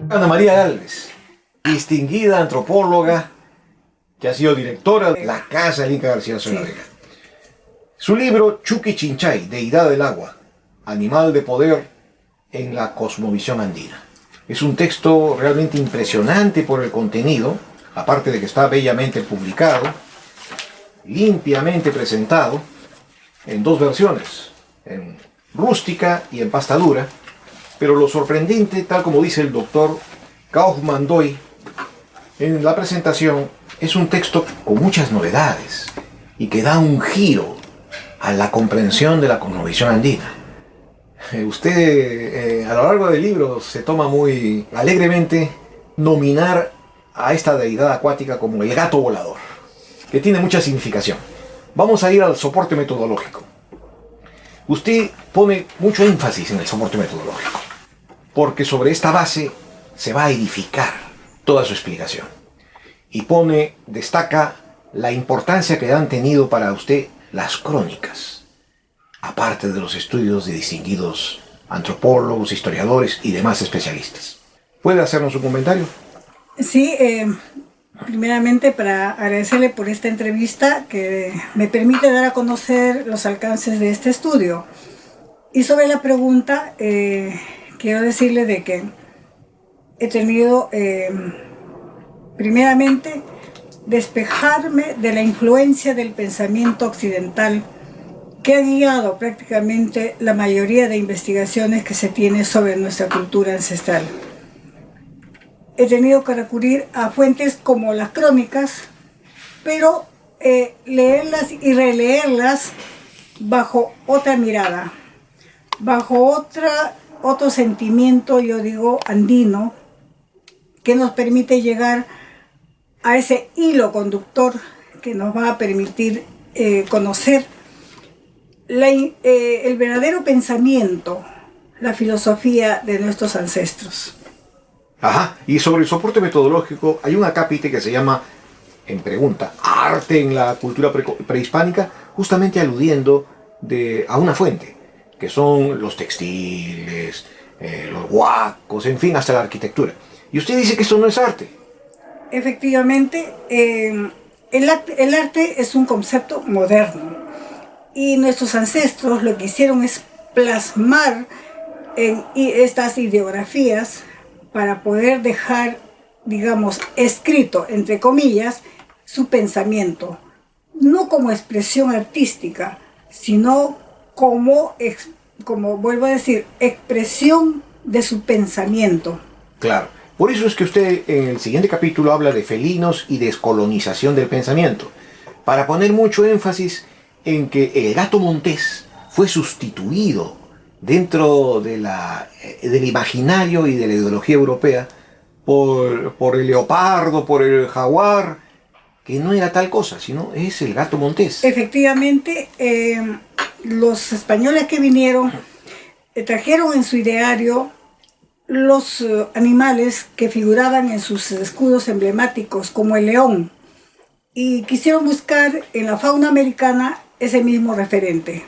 Ana María Gálvez, distinguida antropóloga que ha sido directora de la Casa del Inca García Solárega. Su libro Chuqui Chinchay, Deidad del Agua, Animal de Poder en la Cosmovisión Andina. Es un texto realmente impresionante por el contenido, aparte de que está bellamente publicado, limpiamente presentado, en dos versiones, en rústica y en pasta dura, pero lo sorprendente, tal como dice el doctor Kaufman Doy en la presentación, es un texto con muchas novedades y que da un giro a la comprensión de la cosmovisión andina. Usted a lo largo del libro se toma muy alegremente nominar a esta deidad acuática como el gato volador, que tiene mucha significación. Vamos a ir al soporte metodológico. Usted pone mucho énfasis en el soporte metodológico, porque sobre esta base se va a edificar toda su explicación. Y destaca la importancia que han tenido para usted las crónicas, aparte de los estudios de distinguidos antropólogos, historiadores y demás especialistas. ¿Puede hacernos un comentario? Sí, primeramente para agradecerle por esta entrevista que me permite dar a conocer los alcances de este estudio. Y sobre la pregunta, quiero decirle de que he tenido, primeramente, despejarme de la influencia del pensamiento occidental que ha guiado prácticamente la mayoría de investigaciones que se tiene sobre nuestra cultura ancestral. He tenido que recurrir a fuentes como las crónicas, pero leerlas y releerlas bajo otra mirada, bajo otro sentimiento, yo digo, andino, que nos permite llegar a ese hilo conductor que nos va a permitir conocer el verdadero pensamiento, la filosofía de nuestros ancestros. Ajá, y sobre el soporte metodológico hay un acápite que se llama, en pregunta, Arte en la cultura prehispánica, justamente aludiendo a una fuente, que son los textiles, los huacos, en fin, hasta la arquitectura. Y usted dice que eso no es arte. Efectivamente, el arte es un concepto moderno y nuestros ancestros lo que hicieron es plasmar estas ideografías para poder dejar, digamos, escrito, entre comillas, su pensamiento, no como expresión artística, sino como vuelvo a decir, expresión de su pensamiento. Claro. Por eso es que usted en el siguiente capítulo habla de felinos y descolonización del pensamiento, para poner mucho énfasis en que el gato montés fue sustituido dentro del imaginario y de la ideología europea por el leopardo, por el jaguar, que no era tal cosa, sino es el gato montés. Efectivamente, los españoles que vinieron trajeron en su ideario los animales que figuraban en sus escudos emblemáticos, como el león, y quisieron buscar en la fauna americana ese mismo referente.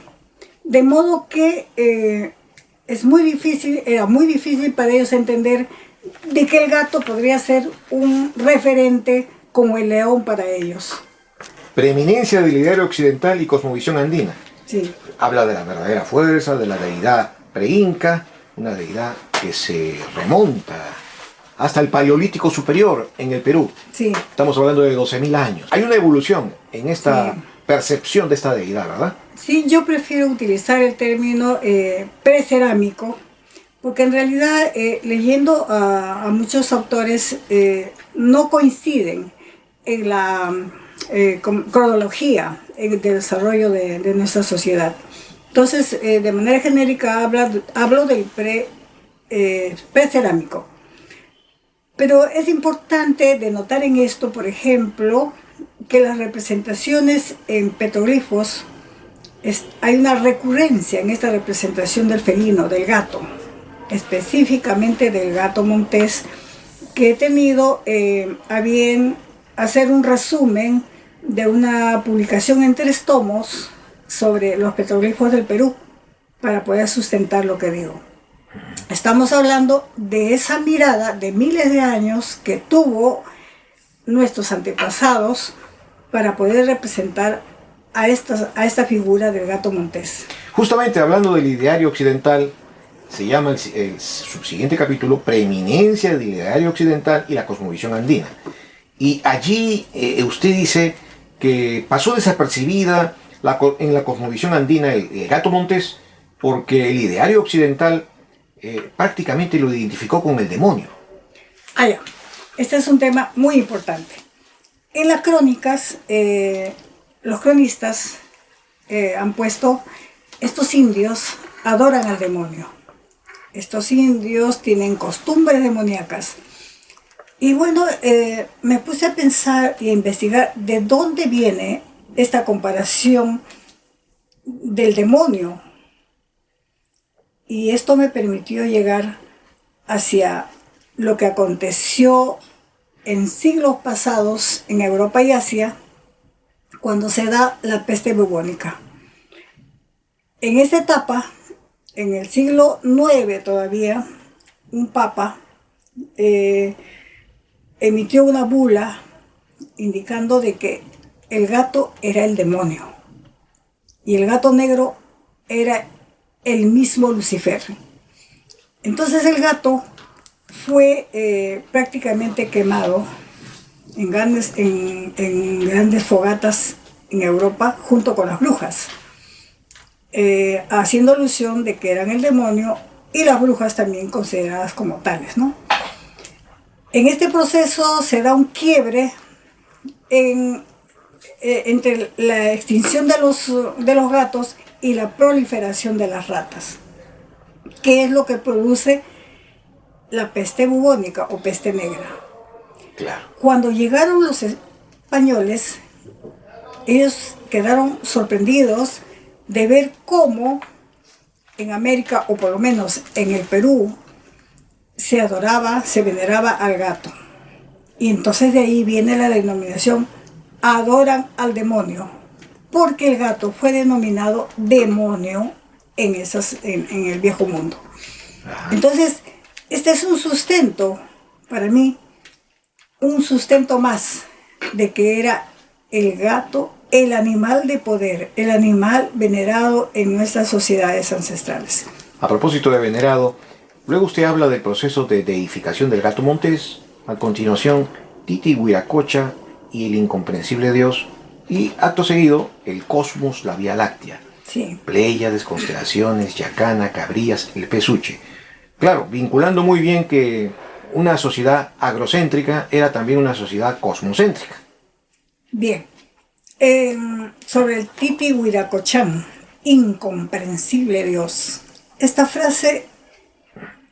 De modo que era muy difícil para ellos entender de que el gato podría ser un referente como el león para ellos. Preeminencia del ideario occidental y cosmovisión andina. Sí. Habla de la verdadera fuerza, de la deidad pre-inca, una deidad que se remonta hasta el Paleolítico Superior en el Perú. Sí. Estamos hablando de 12.000 años. Hay una evolución en esta percepción de esta deidad, ¿verdad? Sí, yo prefiero utilizar el término precerámico, porque en realidad leyendo a muchos autores no coinciden en la cronología del desarrollo de nuestra sociedad. Entonces, de manera genérica hablo del precerámico. Pero es importante denotar en esto, por ejemplo, que las representaciones en petroglifos, hay una recurrencia en esta representación del felino, del gato, específicamente del gato montés, que he tenido a bien hacer un resumen de una publicación en 3 tomos sobre los petroglifos del Perú, para poder sustentar lo que digo. estamos hablando de esa mirada de miles de años que tuvo nuestros antepasados para poder representar a esta figura del gato montés. Justamente hablando del ideario occidental, se llama el subsiguiente capítulo Preeminencia del ideario occidental y la cosmovisión andina. Y allí usted dice que pasó desapercibida en la cosmovisión andina el gato montés porque el ideario occidental prácticamente lo identificó con el demonio. Ya. Este es un tema muy importante. En las crónicas, los cronistas han puesto, estos indios adoran al demonio. Estos indios tienen costumbres demoníacas. Y bueno, me puse a pensar y a investigar de dónde viene esta comparación del demonio. Y esto me permitió llegar hacia lo que aconteció en siglos pasados en Europa y Asia, cuando se da la peste bubónica. En esta etapa, en el siglo IX todavía, un papa emitió una bula indicando de que el gato era el demonio y el gato negro era el mismo Lucifer. Entonces el gato fue prácticamente quemado en grandes fogatas en Europa junto con las brujas, haciendo alusión de que eran el demonio y las brujas también consideradas como tales, ¿no? En este proceso se da un quiebre entre la extinción de los gatos y la proliferación de las ratas, que es lo que produce la peste bubónica o peste negra. Claro. Cuando llegaron los españoles, ellos quedaron sorprendidos de ver cómo en América, o por lo menos en el Perú, se adoraba, se veneraba al gato. Y entonces de ahí viene la denominación adoran al demonio, porque el gato fue denominado demonio en el viejo mundo. Entonces, este es un sustento, para mí, un sustento más de que era el gato el animal de poder, el animal venerado en nuestras sociedades ancestrales. A propósito de venerado, luego usted habla del proceso de deificación del gato montés, a continuación Titihuiracocha y el incomprensible Dios, y acto seguido el cosmos, la Vía Láctea. Sí. Pléyades, constelaciones, Yacana, Cabrillas, el Pesuche. Claro, vinculando muy bien que una sociedad agrocéntrica era también una sociedad cosmocéntrica. Bien. Sobre el Titihuiracochán, incomprensible Dios. Esta frase,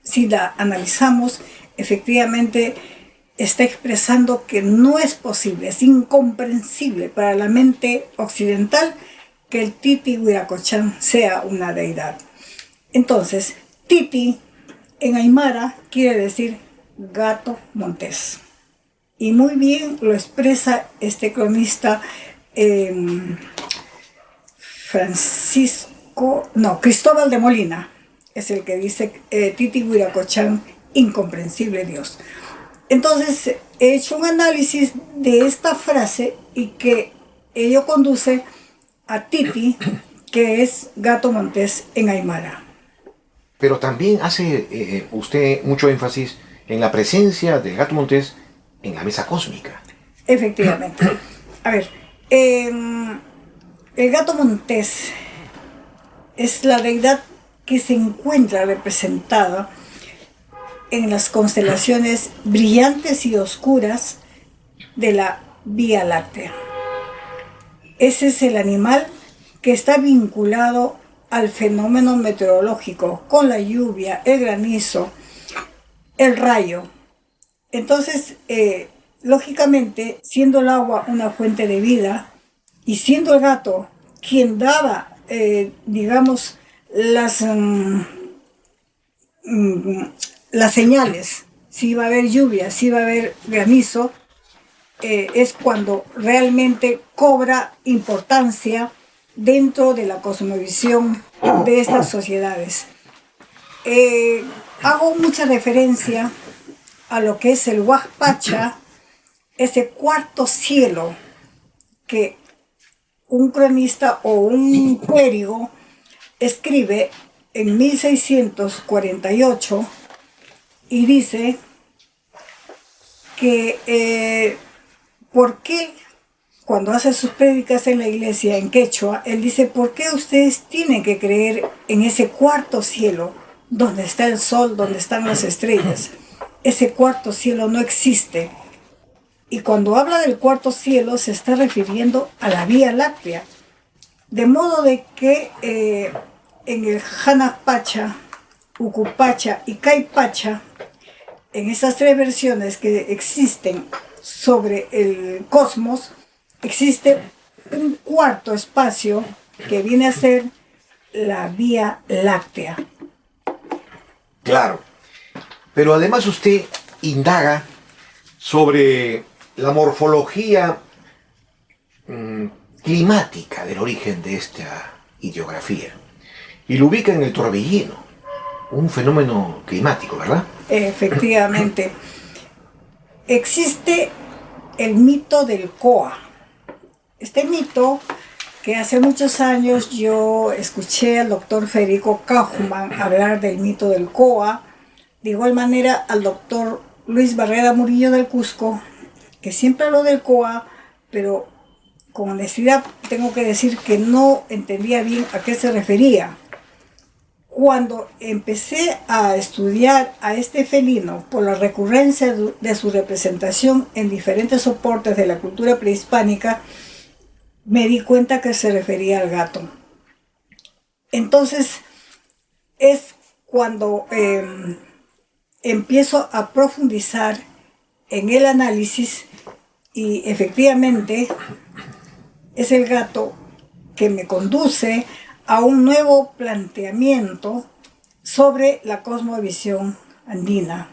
si la analizamos, efectivamente está expresando que no es posible, es incomprensible para la mente occidental que el Titihuiracochán sea una deidad. Entonces, Titi en Aymara quiere decir gato montés. Y muy bien lo expresa este cronista Cristóbal de Molina, es el que dice Titihuiracochán, incomprensible Dios. Entonces he hecho un análisis de esta frase y que ello conduce a Titi, que es gato montés en Aymara. Pero también hace usted mucho énfasis en la presencia del gato montés en la mesa cósmica. Efectivamente. A ver, el gato montés es la deidad que se encuentra representada en las constelaciones brillantes y oscuras de la Vía Láctea. Ese es el animal que está vinculado al fenómeno meteorológico, con la lluvia, el granizo, el rayo. Entonces, lógicamente, siendo el agua una fuente de vida y siendo el gato quien daba, digamos, las señales, si iba a haber lluvia, si iba a haber granizo, es cuando realmente cobra importancia dentro de la cosmovisión de estas sociedades. Hago mucha referencia a lo que es el Huaypacha, ese cuarto cielo que un cronista o un clérigo escribe en 1648 y dice que ¿por qué cuando hace sus prédicas en la iglesia en quechua, él dice, ¿por qué ustedes tienen que creer en ese cuarto cielo donde está el sol, donde están las estrellas? Ese cuarto cielo no existe. Y cuando habla del cuarto cielo se está refiriendo a la Vía Láctea. De modo de que en el Hanakpacha, Ukupacha y Caipacha, en esas tres versiones que existen sobre el cosmos, existe un cuarto espacio que viene a ser la Vía Láctea. Claro, pero además usted indaga sobre la morfología climática del origen de esta ideografía y lo ubica en el torbellino, un fenómeno climático, ¿verdad? Efectivamente. Existe el mito del Coa. Este mito, que hace muchos años yo escuché al doctor Federico Kaufmann hablar del mito del Coa, de igual manera al doctor Luis Barrera Murillo del Cusco, que siempre habló del Coa, pero con honestidad tengo que decir que no entendía bien a qué se refería. Cuando empecé a estudiar a este felino por la recurrencia de su representación en diferentes soportes de la cultura prehispánica, me di cuenta que se refería al gato. Entonces, es cuando empiezo a profundizar en el análisis y efectivamente es el gato que me conduce a un nuevo planteamiento sobre la cosmovisión andina,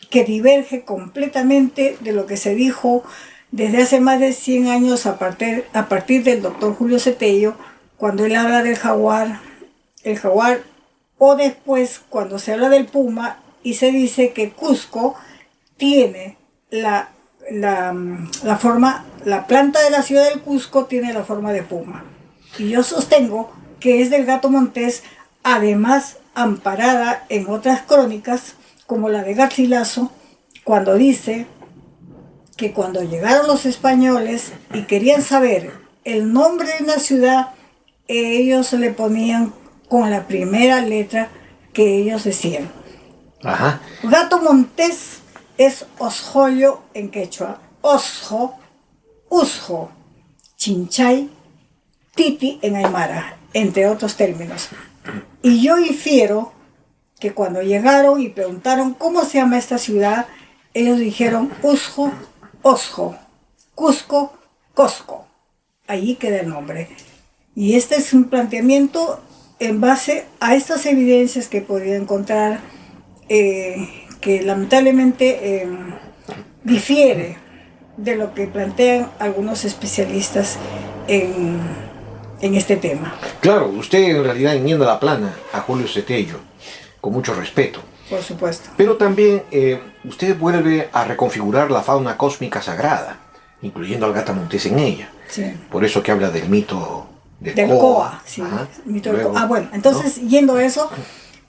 que diverge completamente de lo que se dijo desde hace más de 100 años a partir del doctor Julio Cetello, cuando él habla del jaguar, el jaguar, o después cuando se habla del puma y se dice que Cusco tiene la forma, la planta de la ciudad del Cusco tiene la forma de puma. Y yo sostengo que es del gato montés, además amparada en otras crónicas, como la de Garcilaso, cuando dice que cuando llegaron los españoles y querían saber el nombre de una ciudad, ellos le ponían con la primera letra que ellos decían. Ajá. Gato montés es osjoyo en quechua, osjo, usjo, chinchay, titi en aymara, entre otros términos. Y yo infiero que cuando llegaron y preguntaron cómo se llama esta ciudad, ellos dijeron usjo, osjo, Cusco, Cosco. Allí queda el nombre. Y este es un planteamiento en base a estas evidencias que he podido encontrar, que lamentablemente difiere de lo que plantean algunos especialistas en este tema. Claro, usted en realidad enmienda la plana a Julio Cetello, con mucho respeto. Por supuesto. Pero también usted vuelve a reconfigurar la fauna cósmica sagrada, incluyendo al gato montés en ella. Sí. Por eso que habla del mito del Coa. Sí, mito del Coa. Bueno, entonces, ¿no? Yendo a eso,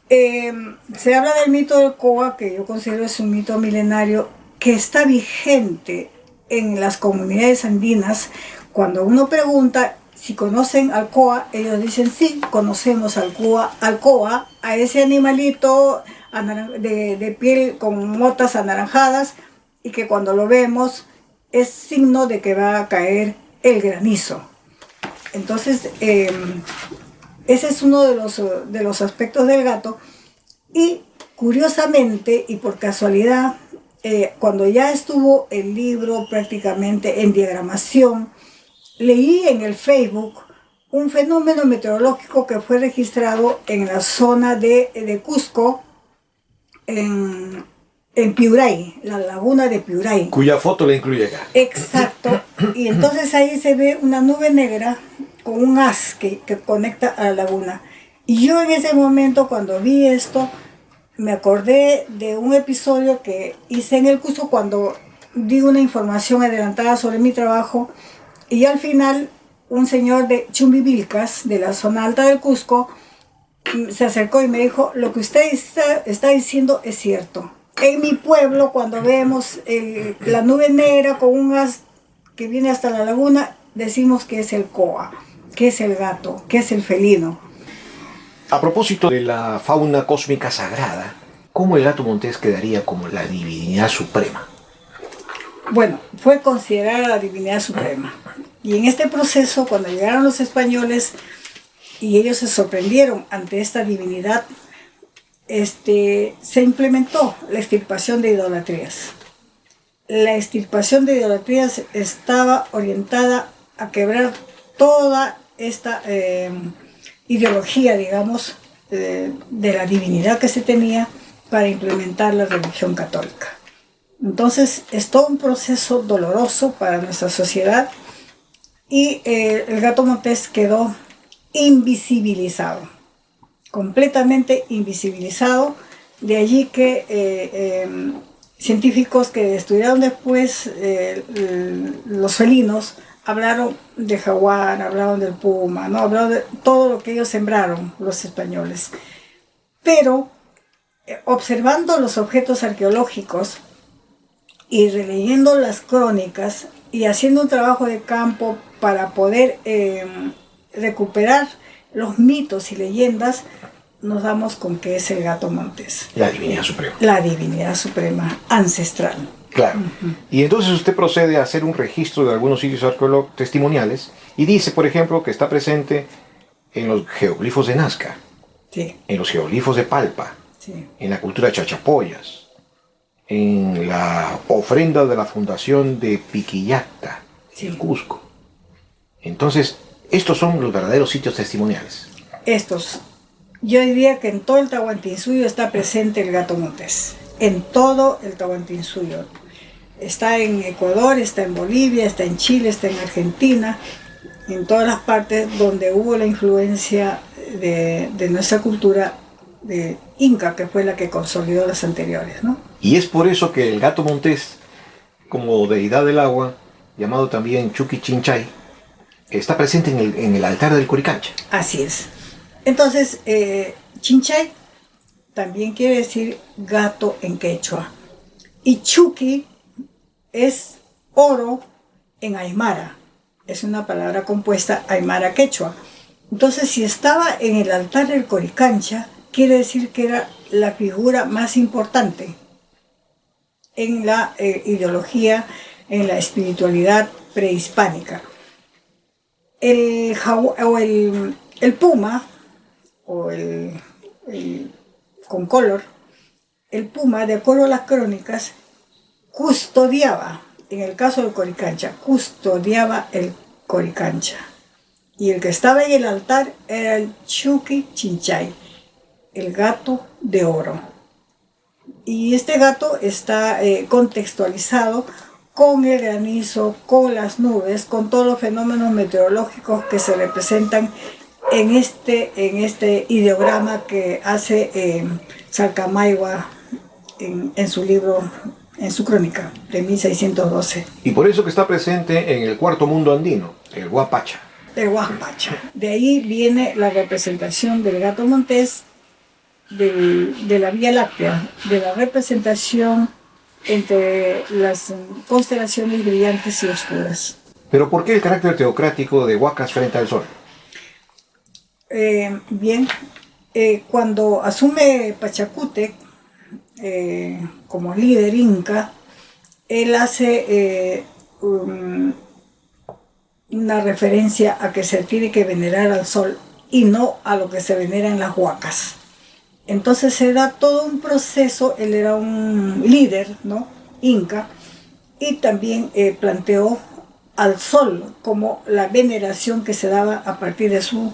se habla del mito del Coa, que yo considero es un mito milenario que está vigente en las comunidades andinas. Cuando uno pregunta si conocen al Coa, ellos dicen sí, conocemos al Coa, a ese animalito de piel con motas anaranjadas, y que cuando lo vemos es signo de que va a caer el granizo. Entonces, ese es uno de los aspectos del gato. Y curiosamente y por casualidad, cuando ya estuvo el libro prácticamente en diagramación, leí en el Facebook un fenómeno meteorológico que fue registrado en la zona de Cusco, en Piuray, la laguna de Piuray. Cuya foto le incluye acá. Exacto. Y entonces ahí se ve una nube negra con un haz que conecta a la laguna. Y yo en ese momento, cuando vi esto, me acordé de un episodio que hice en el Cusco cuando di una información adelantada sobre mi trabajo y al final un señor de Chumbivilcas, de la zona alta del Cusco, se acercó y me dijo, lo que usted está diciendo es cierto. En mi pueblo, cuando vemos la nube negra con un gas que viene hasta la laguna, decimos que es el coa, que es el gato, que es el felino. A propósito de la fauna cósmica sagrada, ¿cómo el gato montés quedaría como la divinidad suprema? Bueno, fue considerada la divinidad suprema. Y en este proceso, cuando llegaron los españoles y ellos se sorprendieron ante esta divinidad, se implementó la extirpación de idolatrías. La extirpación de idolatrías estaba orientada a quebrar toda esta ideología, digamos, de la divinidad que se tenía para implementar la religión católica. Entonces es todo un proceso doloroso para nuestra sociedad y el gato montés quedó invisibilizado, completamente invisibilizado. De allí que científicos que estudiaron después los felinos hablaron de jaguar, hablaron del puma, ¿no? Hablaron de todo lo que ellos sembraron los españoles. Pero observando los objetos arqueológicos y releyendo las crónicas y haciendo un trabajo de campo para poder recuperar los mitos y leyendas, nos damos con que es el gato montés. La divinidad suprema. La divinidad suprema ancestral. Claro. Y entonces usted procede a hacer un registro de algunos sitios arqueológicos testimoniales y dice, por ejemplo, que está presente en los geoglifos de Nazca, Sí, en los geoglifos de Palpa, sí. en la cultura Chachapoyas, en la ofrenda de la fundación de Piquillacta, Sí. en Cusco. Entonces, estos son los verdaderos sitios testimoniales. Yo diría que en todo el Tahuantinsuyo está presente el gato montés. En todo el Tahuantinsuyo. Está en Ecuador, está en Bolivia, está en Chile, está en Argentina, en todas las partes donde hubo la influencia de nuestra cultura de Inca, que fue la que consolidó las anteriores, ¿no? Y es por eso que el gato montés, como deidad del agua, llamado también Chucky Chinchay, está presente en el altar del Coricancha. Así es. Entonces, Chinchay también quiere decir gato en quechua. Y Chucky es oro en aymara. Es una palabra compuesta aymara quechua. Entonces, si estaba en el altar del Coricancha, quiere decir que era la figura más importante en la ideología, en la espiritualidad prehispánica. El puma, o el concolor, el puma, de acuerdo a las crónicas, custodiaba, en el caso del Coricancha, custodiaba el Coricancha. Y el que estaba en el altar era el Chucky Chinchay, el gato de oro. Y este gato está contextualizado con el granizo, con las nubes, con todos los fenómenos meteorológicos que se representan en este ideograma que hace Salcamayhua en su libro, en su crónica de 1612. Y por eso que está presente en el cuarto mundo andino, el Huapacha. El Huapacha. De ahí viene la representación del gato montés, de la Vía Láctea, de la representación entre las constelaciones brillantes y oscuras. Pero ¿por qué el carácter teocrático de Huacas frente al sol? Cuando asume Pachacútec como líder inca, él hace una referencia a que se tiene que venerar al sol y no a lo que se venera en las huacas. Entonces se da todo un proceso. Él era un líder, ¿no?, inca, y también planteó al sol como la veneración que se daba a partir de su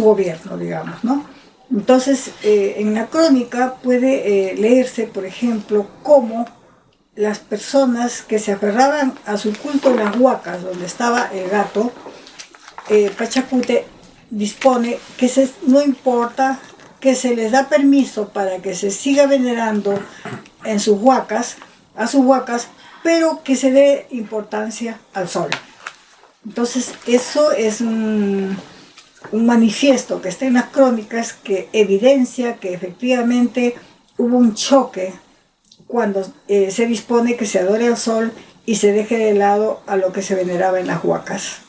gobierno, digamos, ¿no? Entonces, en la crónica puede leerse, por ejemplo, cómo las personas que se aferraban a su culto en las huacas, donde estaba el gato, Pachacútec dispone que no importa que se les da permiso para que se siga venerando en sus huacas, a sus huacas, pero que se dé importancia al sol. Entonces, eso es un manifiesto que está en las crónicas que evidencia que efectivamente hubo un choque cuando se dispone que se adore al sol y se deje de lado a lo que se veneraba en las huacas.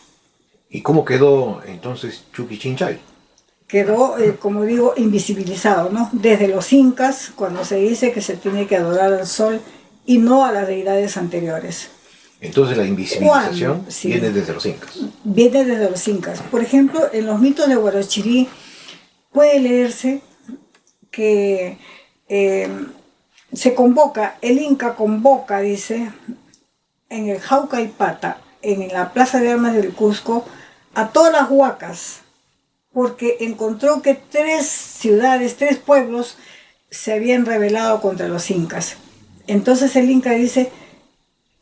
¿Y cómo quedó entonces Chuquichinchay? Quedó, como digo, invisibilizado, ¿no? Desde los incas, cuando se dice que se tiene que adorar al sol y no a las deidades anteriores. Entonces la invisibilización Sí, viene desde los incas. viene desde los incas. Por ejemplo, en los mitos de Huarochirí puede leerse que se convoca, el Inca convoca, dice, en el Jaucaipata, en la Plaza de Armas del Cusco, a todas las huacas, porque encontró que 3 ciudades, 3 pueblos se habían rebelado contra los incas. Entonces el Inca dice,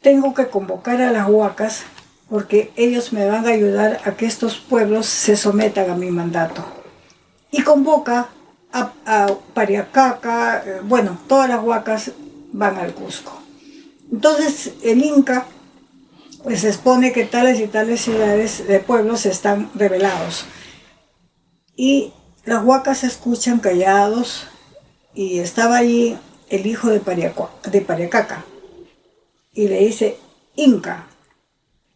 tengo que convocar a las huacas porque ellos me van a ayudar a que estos pueblos se sometan a mi mandato. Y convoca a Pariacaca, bueno, todas las huacas van al Cusco. Entonces el Inca pues expone que tales y tales ciudades de pueblos están rebelados. Y las huacas se escuchan callados y estaba allí el hijo de Pariacaca. Y le dice, Inca,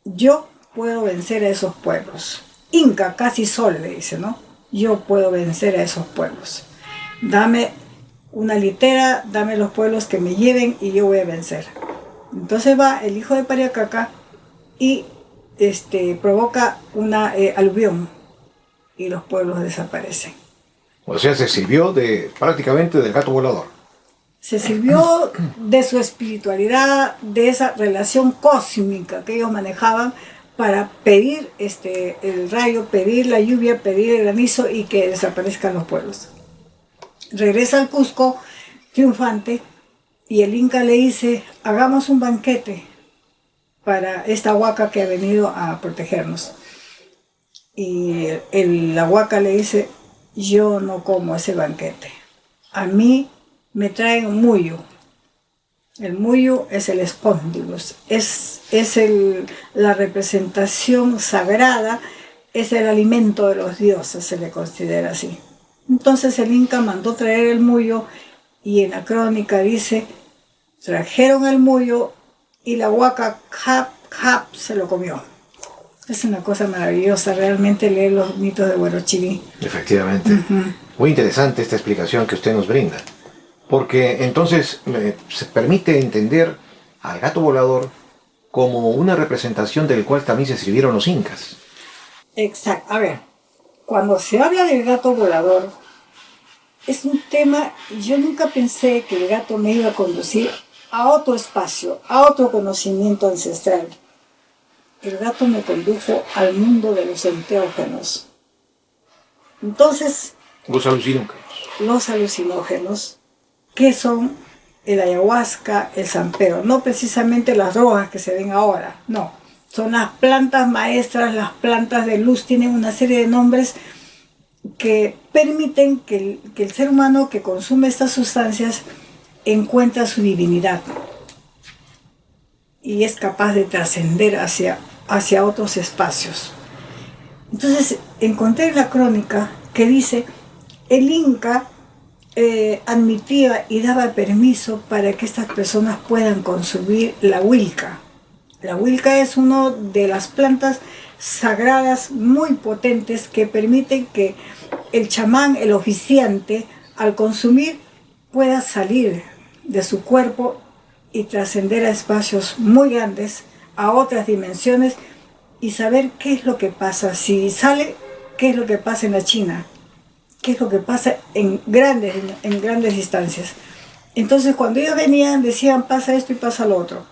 yo puedo vencer a esos pueblos. Inca, casi sol, le dice, ¿no? Yo puedo vencer a esos pueblos. Dame una litera, dame los pueblos que me lleven y yo voy a vencer. Entonces va el hijo de Pariacaca y provoca una aluvión y los pueblos desaparecen. O sea, se sirvió prácticamente del gato volador. Se sirvió de su espiritualidad, de esa relación cósmica que ellos manejaban para pedir el rayo, pedir la lluvia, pedir el granizo y que desaparezcan los pueblos. Regresa al Cusco triunfante y el Inca le dice, hagamos un banquete para esta huaca que ha venido a protegernos. Y la huaca le dice, yo no como ese banquete. A mí me traen un muyo. El muyo es el espóndilus, es la representación sagrada, es el alimento de los dioses, se le considera así. Entonces el Inca mandó traer el muyo y en la crónica dice, trajeron el muyo y la huaca cap se lo comió. Es una cosa maravillosa realmente leer los mitos de Huarochirí. Efectivamente. Muy interesante esta explicación que usted nos brinda. Porque entonces se permite entender al gato volador como una representación del cual también se sirvieron los incas. Exacto. A ver, cuando se habla del gato volador, es un tema, yo nunca pensé que el gato me iba a conducir a otro espacio, a otro conocimiento ancestral. El gato me condujo al mundo de los enteógenos. Entonces, Los alucinógenos. Los alucinógenos, que son el ayahuasca, el sampero, no precisamente las drogas que se ven ahora, no. Son las plantas maestras, las plantas de luz, tienen una serie de nombres que permiten que el ser humano que consume estas sustancias encuentra su divinidad y es capaz de trascender hacia otros espacios. Entonces encontré en la crónica que dice, el Inca admitía y daba permiso para que estas personas puedan consumir la huilca. La huilca es una de las plantas sagradas muy potentes que permiten que el chamán, el oficiante, al consumir pueda salir de su cuerpo y trascender a espacios muy grandes, a otras dimensiones y saber qué es lo que pasa. Si sale, qué es lo que pasa en la China, qué es lo que pasa en grandes distancias. Entonces cuando ellos venían decían pasa esto y pasa lo otro.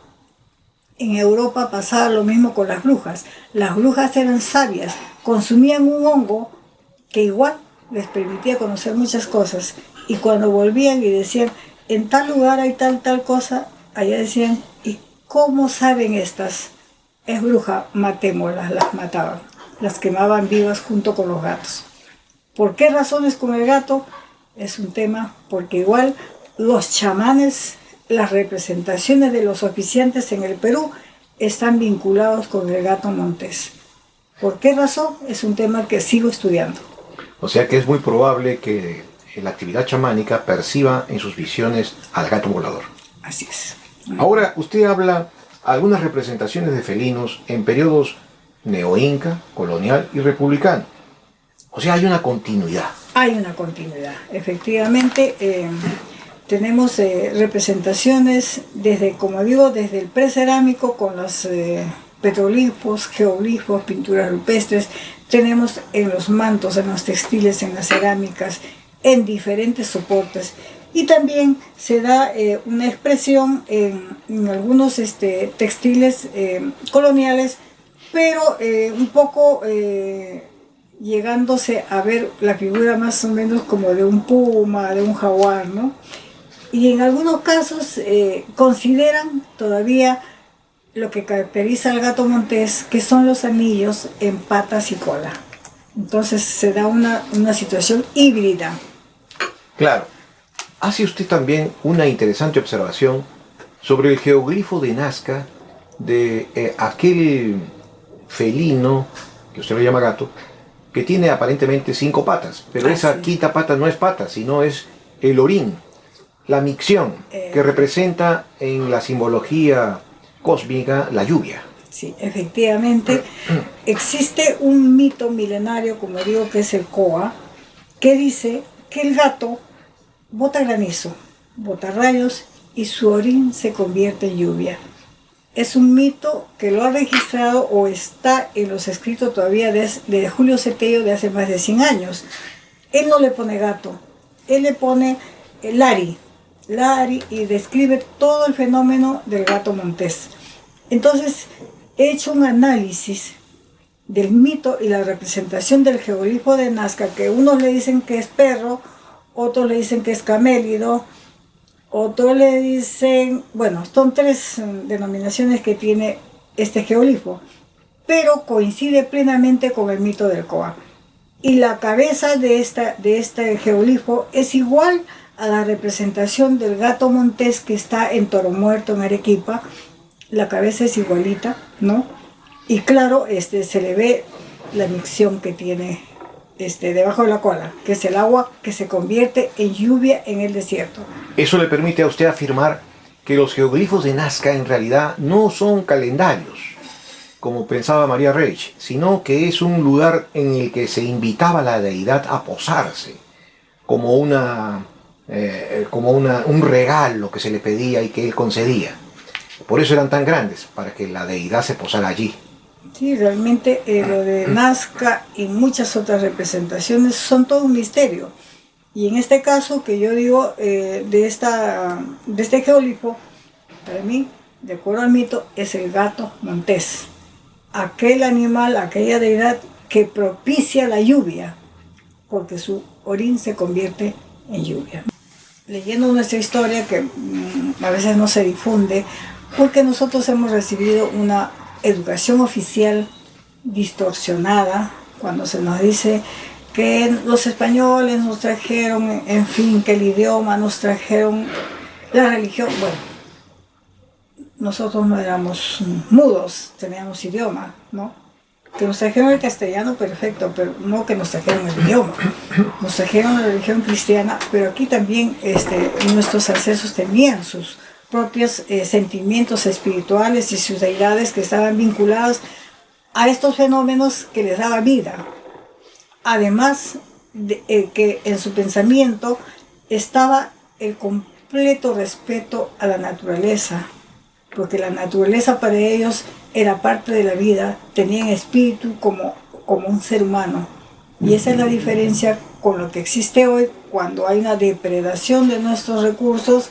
En Europa pasaba lo mismo con las brujas. Las brujas eran sabias, consumían un hongo que igual les permitía conocer muchas cosas. Y cuando volvían y decían, en tal lugar hay tal cosa, allá decían, ¿y cómo saben estas? Es bruja, matémoslas, las mataban. Las quemaban vivas junto con los gatos. ¿Por qué razones con el gato? Es un tema porque igual los chamanes, las representaciones de los oficiantes en el Perú están vinculados con el gato montés. ¿Por qué razón? Es un tema que sigo estudiando. O sea que es muy probable que la actividad chamánica perciba en sus visiones al gato volador. Así es. Ahora, usted habla algunas representaciones de felinos en periodos neoinca, colonial y republicano. O sea, hay una continuidad. Hay una continuidad. Efectivamente, tenemos representaciones desde, como digo, desde el precerámico con los petroglifos, geoglifos, pinturas rupestres. Tenemos en los mantos, en los textiles, en las cerámicas, en diferentes soportes. Y también se da una expresión en algunos textiles coloniales, pero un poco llegándose a ver la figura más o menos como de un puma, de un jaguar, ¿no? Y en algunos casos consideran todavía lo que caracteriza al gato montés, que son los anillos en patas y cola. Entonces se da una situación híbrida. Claro. Hace usted también una interesante observación sobre el geoglifo de Nazca de aquel felino, que usted lo llama gato, que tiene aparentemente 5 patas, pero esa sí. quinta pata no es pata, sino es el orín, la micción, que representa en la simbología cósmica la lluvia. Sí, efectivamente. Existe un mito milenario, como digo, que es el Coa, que dice que el gato bota granizo, bota rayos y su orín se convierte en lluvia. Es un mito que lo ha registrado o está en los escritos todavía de Julio Cetello de hace más de 100 años. Él no le pone gato, él le pone Lari, y describe todo el fenómeno del gato montés. Entonces, he hecho un análisis del mito y la representación del geoglifo de Nazca, que unos le dicen que es perro, otros le dicen que es camélido, otros le dicen, bueno, son 3 denominaciones que tiene este geoglifo, pero coincide plenamente con el mito del Coa. Y la cabeza de este geoglifo es igual a la representación del gato montés que está en Toro Muerto, en Arequipa. La cabeza es igualita, ¿no? Y claro, se le ve la micción que tiene debajo de la cola, que es el agua que se convierte en lluvia en el desierto. Eso le permite a usted afirmar que los geoglifos de Nazca en realidad no son calendarios, como pensaba María Reich, sino que es un lugar en el que se invitaba a la deidad a posarse, como un regalo que se le pedía y que él concedía. Por eso eran tan grandes, para que la deidad se posara allí. Sí, realmente lo de Nazca y muchas otras representaciones son todo un misterio. Y en este caso que yo digo de este geoglifo, para mí, de acuerdo al mito, es el gato montés. Aquel animal, aquella deidad que propicia la lluvia, porque su orín se convierte en lluvia. Leyendo nuestra historia, que a veces no se difunde, porque nosotros hemos recibido una educación oficial distorsionada, cuando se nos dice que los españoles nos trajeron, en fin, que el idioma nos trajeron, la religión. Bueno, nosotros no éramos mudos, teníamos idioma, ¿no? Que nos trajeron el castellano, perfecto, pero no que nos trajeron el idioma. Nos trajeron la religión cristiana, pero aquí también nuestros ancestros tenían sus propios sentimientos espirituales y sus deidades que estaban vinculados a estos fenómenos que les daba vida. Además de que en su pensamiento estaba el completo respeto a la naturaleza, porque la naturaleza para ellos era parte de la vida, tenían espíritu como un ser humano. Y esa es la diferencia con lo que existe hoy, cuando hay una depredación de nuestros recursos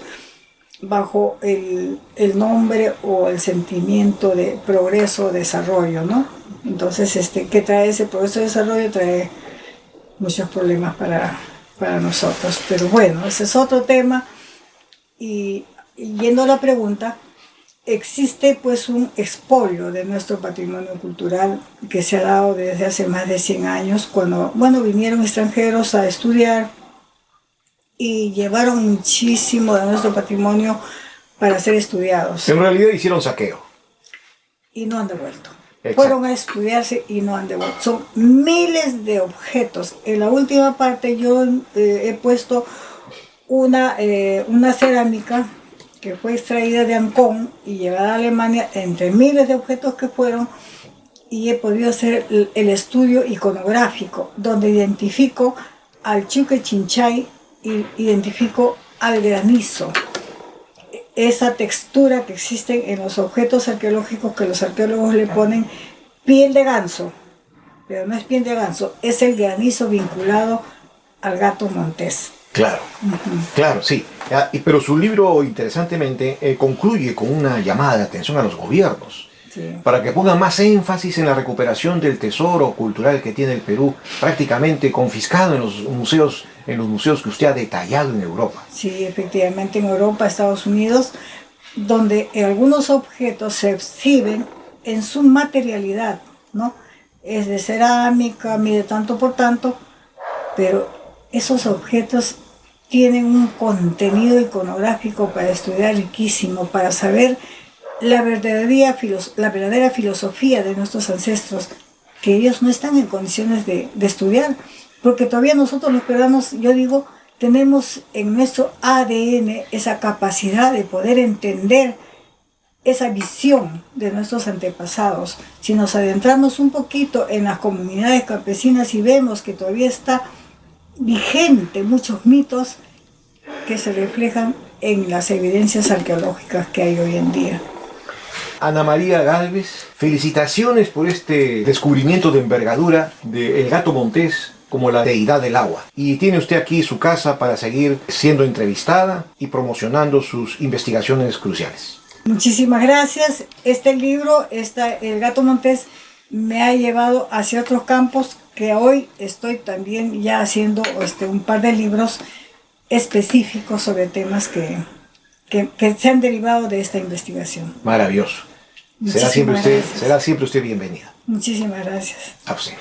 bajo el nombre o el sentimiento de progreso o desarrollo, ¿no? Entonces, ¿qué trae ese progreso y desarrollo? Trae muchos problemas para nosotros. Pero bueno, ese es otro tema. Y yendo a la pregunta, existe pues un expolio de nuestro patrimonio cultural que se ha dado desde hace más de 100 años, cuando, bueno, vinieron extranjeros a estudiar y llevaron muchísimo de nuestro patrimonio para ser estudiados. En realidad hicieron saqueo. Y no han devuelto. Exacto. Fueron a estudiarse y no han devuelto. Son miles de objetos. En la última parte yo he puesto una cerámica que fue extraída de Ancón y llevada a Alemania, entre miles de objetos que fueron, y he podido hacer el estudio iconográfico, donde identifico al Chiuque Chinchay y identifico al granizo. Esa textura que existe en los objetos arqueológicos, que los arqueólogos le ponen piel de ganso, pero no es piel de ganso, es el granizo vinculado al gato montés. Claro, claro, sí. Pero su libro, interesantemente, concluye con una llamada de atención a los gobiernos, Sí. para que pongan más énfasis en la recuperación del tesoro cultural que tiene el Perú, prácticamente confiscado en los museos que usted ha detallado en Europa. Sí, efectivamente, en Europa, Estados Unidos, donde algunos objetos se exhiben en su materialidad, ¿no? Es de cerámica, mide tanto por tanto, pero esos objetos tienen un contenido iconográfico para estudiar riquísimo, para saber la verdadera filosofía de nuestros ancestros, que ellos no están en condiciones de estudiar, porque todavía nosotros los peruanos, yo digo, tenemos en nuestro ADN esa capacidad de poder entender esa visión de nuestros antepasados. Si nos adentramos un poquito en las comunidades campesinas y vemos que todavía está vigente muchos mitos que se reflejan en las evidencias arqueológicas que hay hoy en día. Ana María Gálvez, felicitaciones por este descubrimiento de envergadura del gato montés como la deidad del agua. Y tiene usted aquí su casa para seguir siendo entrevistada y promocionando sus investigaciones cruciales. Muchísimas gracias. Este libro, El gato montés, me ha llevado hacia otros campos que hoy estoy también ya haciendo un par de libros específicos sobre temas que se han derivado de esta investigación. Maravilloso. Será siempre usted bienvenida. Muchísimas gracias. A usted.